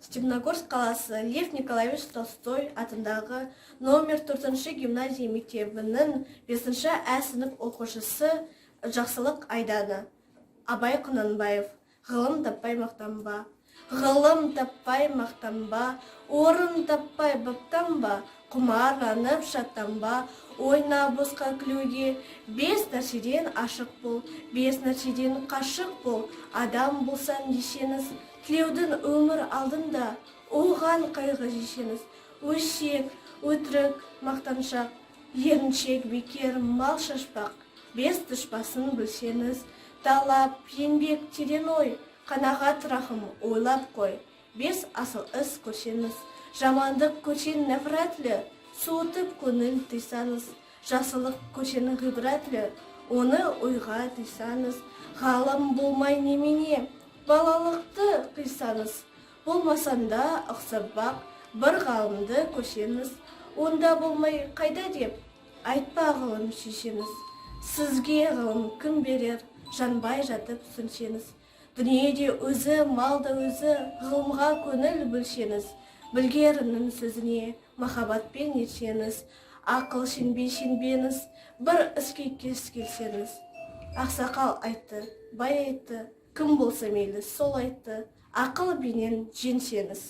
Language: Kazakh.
Степногорск қаласы Лев Николаевич Толстой атындағы номер 4 гимназия мектебінің 5 Ә сынып оқушысы Жақсылық Айдана. Абай Құнанбаев. Ғылым таппай мақтанба. Ғылым таппай мақтанба, орын таппай баптанба, құмарланып шаттанба, ойна босқа күлуге. 5 нәрседен ашық бол, 5 нәрседен қашық бол. Адам болсан десеңіз, тілеудің өмір алдында, оған қайғы жесеңіз. Өсек, өтірік, мақтаншақ, еріншек, бекер, мал шашпақ. 5 дұшпасын білсеңіз, талап, еңбек, терең ой, қанағат рахым ойлап қой. 5 асыл іс көрсеңіз, жамандық көрсең нәфратлі, суытып көңіл тыйсаңыз. Жақсылық көрсең ғибратлі, оны ойға тыйсаңыз. Ғалым болмай немене, балалықты қисаңыз. Болмасанда ұқсап бақ, бір ғалымды көрсеңіз. Онда болмай қайда деп, айтпа ғылым шешеңіз. Сізге ғылым кім берер, жанбай жатып сүнсеңіз. Дүниеде өзі, малда өзі, ғылымға көңіл бөлсеңіз. Білгерінің сөзіне махаббатпен етсеңіз. Ақыл сенбеңіз, бір іске келсеңіз. Ақсақал айтты, бай айтты, кім болса мейлі сол айтты. Ақыл бенен женсеңіз.